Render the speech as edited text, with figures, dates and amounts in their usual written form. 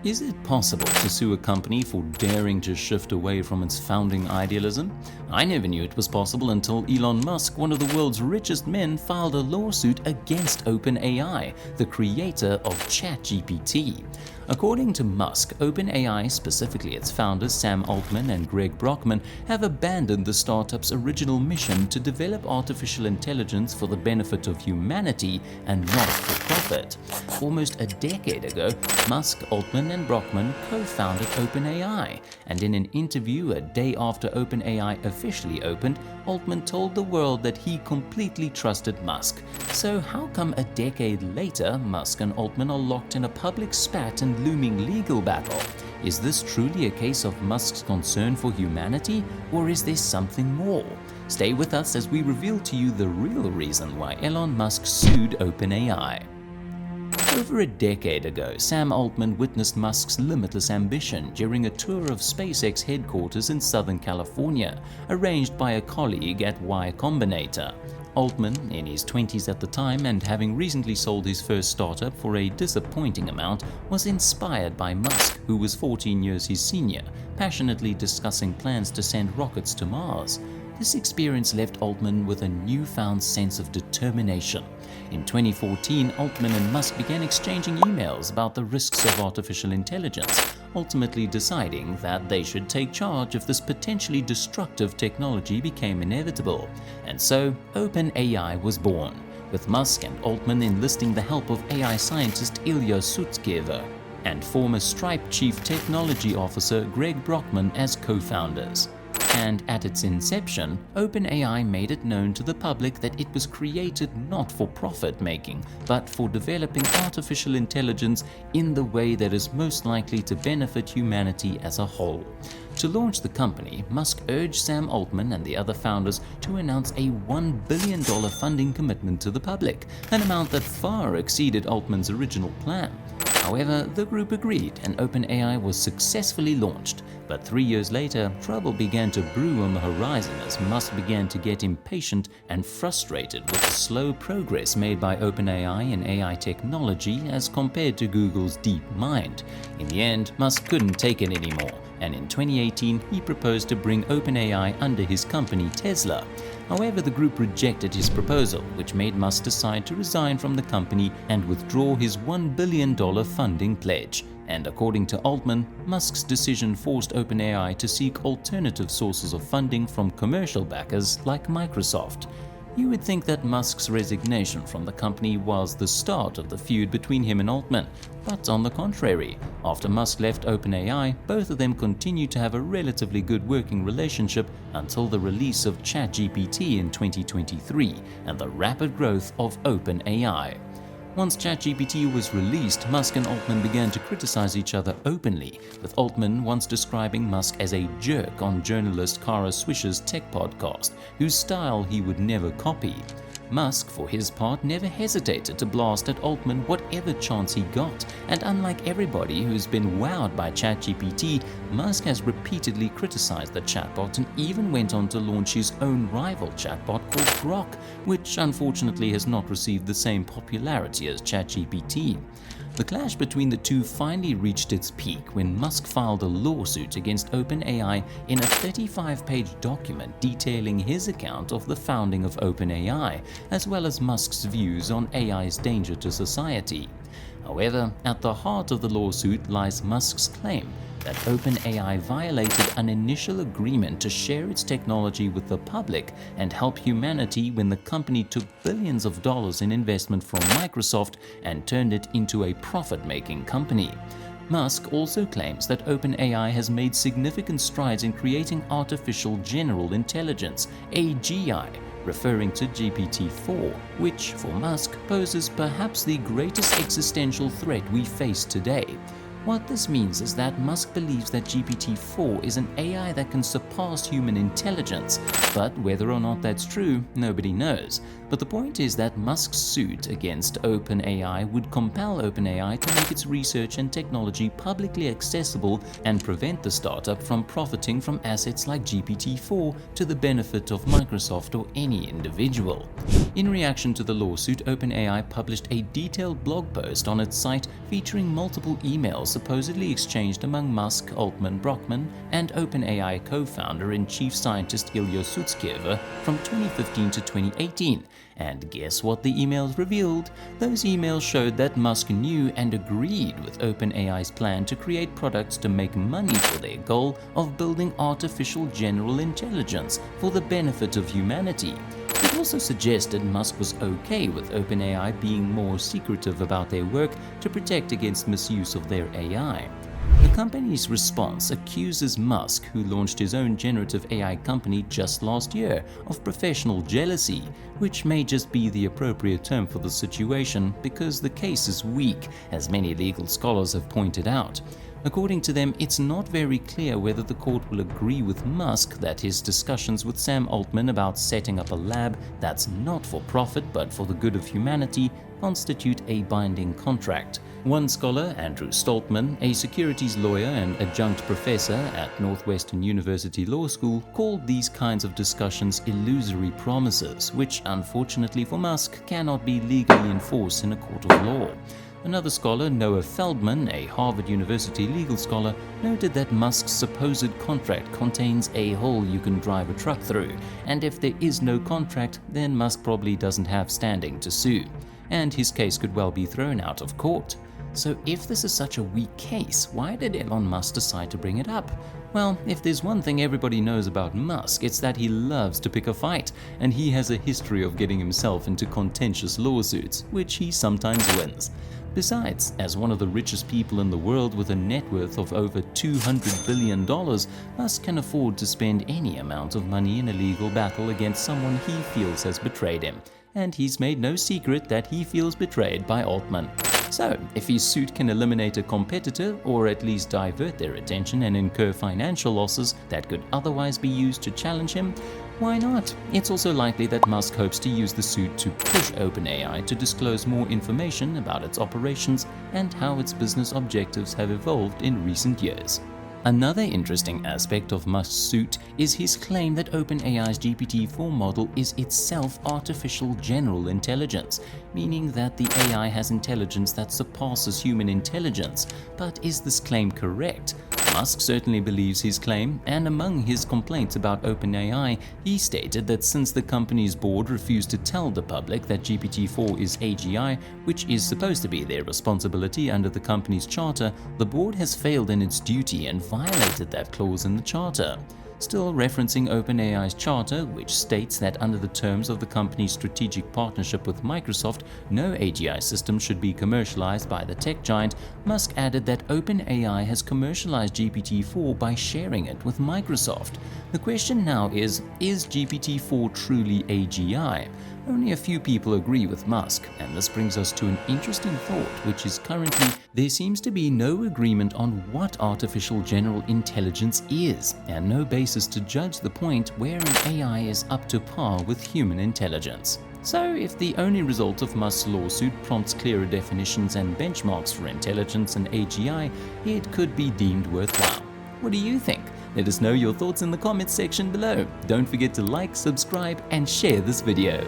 Is it possible to sue a company for daring to shift away from its founding idealism? I never knew it was possible until Elon Musk, one of the world's richest men, filed a lawsuit against OpenAI, the creator of ChatGPT. According to Musk, OpenAI, specifically its founders Sam Altman and Greg Brockman, have abandoned the startup's original mission to develop artificial intelligence for the benefit of humanity and not for profit. Almost a decade ago, Musk, Altman, and Brockman co-founded OpenAI, and in an interview a day after OpenAI officially opened, Altman told the world that he completely trusted Musk. So how come a decade later, Musk and Altman are locked in a public spat and looming legal battle? Is this truly a case of Musk's concern for humanity, or is there something more? Stay with us as we reveal to you the real reason why Elon Musk sued OpenAI. Over a decade ago, Sam Altman witnessed Musk's limitless ambition during a tour of SpaceX headquarters in Southern California, arranged by a colleague at Y Combinator. Altman, in his 20s at the time and having recently sold his first startup for a disappointing amount, was inspired by Musk, who was 14 years his senior, passionately discussing plans to send rockets to Mars. This experience left Altman with a newfound sense of determination. In 2014, Altman and Musk began exchanging emails about the risks of artificial intelligence, ultimately deciding that they should take charge if this potentially destructive technology became inevitable. And so, OpenAI was born, with Musk and Altman enlisting the help of AI scientist Ilya Sutskever and former Stripe Chief Technology Officer Greg Brockman as co-founders. And at its inception, OpenAI made it known to the public that it was created not for profit making, but for developing artificial intelligence in the way that is most likely to benefit humanity as a whole. To launch the company, Musk urged Sam Altman and the other founders to announce a $1 billion funding commitment to the public, an amount that far exceeded Altman's original plan. However, the group agreed and OpenAI was successfully launched. But 3 years later, trouble began to brew on the horizon as Musk began to get impatient and frustrated with the slow progress made by OpenAI in AI technology as compared to Google's DeepMind. In the end, Musk couldn't take it anymore, and in 2018 he proposed to bring OpenAI under his company Tesla. However, the group rejected his proposal, which made Musk decide to resign from the company and withdraw his $1 billion funding pledge. And according to Altman, Musk's decision forced OpenAI to seek alternative sources of funding from commercial backers like Microsoft. You would think that Musk's resignation from the company was the start of the feud between him and Altman, but on the contrary, after Musk left OpenAI, both of them continued to have a relatively good working relationship until the release of ChatGPT in 2023 and the rapid growth of OpenAI. Once ChatGPT was released, Musk and Altman began to criticize each other openly, with Altman once describing Musk as a jerk on journalist Kara Swisher's tech podcast, whose style he would never copy. Musk, for his part, never hesitated to blast at Altman whatever chance he got, and unlike everybody who's been wowed by ChatGPT, Musk has repeatedly criticized the chatbot and even went on to launch his own rival chatbot called Grok, which unfortunately has not received the same popularity as ChatGPT. The clash between the two finally reached its peak when Musk filed a lawsuit against OpenAI in a 35-page document detailing his account of the founding of OpenAI, as well as Musk's views on AI's danger to society. However, at the heart of the lawsuit lies Musk's claim that OpenAI violated an initial agreement to share its technology with the public and help humanity when the company took billions of dollars in investment from Microsoft and turned it into a profit-making company. Musk also claims that OpenAI has made significant strides in creating artificial general intelligence, AGI, referring to GPT-4, which, for Musk, poses perhaps the greatest existential threat we face today. What this means is that Musk believes that GPT-4 is an AI that can surpass human intelligence, but whether or not that's true, nobody knows. But the point is that Musk's suit against OpenAI would compel OpenAI to make its research and technology publicly accessible and prevent the startup from profiting from assets like GPT-4 to the benefit of Microsoft or any individual. In reaction to the lawsuit, OpenAI published a detailed blog post on its site featuring multiple emails supposedly exchanged among Musk, Altman, Brockman, and OpenAI co-founder and chief scientist Ilya Sutskever from 2015 to 2018. And guess what the emails revealed? Those emails showed that Musk knew and agreed with OpenAI's plan to create products to make money for their goal of building artificial general intelligence for the benefit of humanity. It also suggested Musk was okay with OpenAI being more secretive about their work to protect against misuse of their AI. The company's response accuses Musk, who launched his own generative AI company just last year, of professional jealousy, which may just be the appropriate term for the situation because the case is weak, as many legal scholars have pointed out. According to them, it's not very clear whether the court will agree with Musk that his discussions with Sam Altman about setting up a lab that's not for profit but for the good of humanity constitute a binding contract. One scholar, Andrew Stoltman, a securities lawyer and adjunct professor at Northwestern University Law School, called these kinds of discussions illusory promises, which unfortunately for Musk cannot be legally enforced in a court of law. Another scholar, Noah Feldman, a Harvard University legal scholar, noted that Musk's supposed contract contains a hole you can drive a truck through, and if there is no contract, then Musk probably doesn't have standing to sue, and his case could well be thrown out of court. So if this is such a weak case, why did Elon Musk decide to bring it up? Well, if there's one thing everybody knows about Musk, it's that he loves to pick a fight, and he has a history of getting himself into contentious lawsuits, which he sometimes wins. Besides, as one of the richest people in the world with a net worth of over $200 billion, Musk can afford to spend any amount of money in a legal battle against someone he feels has betrayed him. And he's made no secret that he feels betrayed by Altman. So, if his suit can eliminate a competitor, or at least divert their attention and incur financial losses that could otherwise be used to challenge him, why not? It's also likely that Musk hopes to use the suit to push OpenAI to disclose more information about its operations and how its business objectives have evolved in recent years. Another interesting aspect of Musk's suit is his claim that OpenAI's GPT-4 model is itself artificial general intelligence, meaning that the AI has intelligence that surpasses human intelligence. But is this claim correct? Musk certainly believes his claim, and among his complaints about OpenAI, he stated that since the company's board refused to tell the public that GPT-4 is AGI, which is supposed to be their responsibility under the company's charter, the board has failed in its duty and violated that clause in the charter. Still referencing OpenAI's charter, which states that under the terms of the company's strategic partnership with Microsoft, no AGI system should be commercialized by the tech giant, Musk added that OpenAI has commercialized GPT-4 by sharing it with Microsoft. The question now is GPT-4 truly AGI? Only a few people agree with Musk, and this brings us to an interesting thought, which is currently there seems to be no agreement on what artificial general intelligence is, and no basis to judge the point where an AI is up to par with human intelligence. So, if the only result of Musk's lawsuit prompts clearer definitions and benchmarks for intelligence and AGI, it could be deemed worthwhile. What do you think? Let us know your thoughts in the comments section below. Don't forget to like, subscribe, and share this video.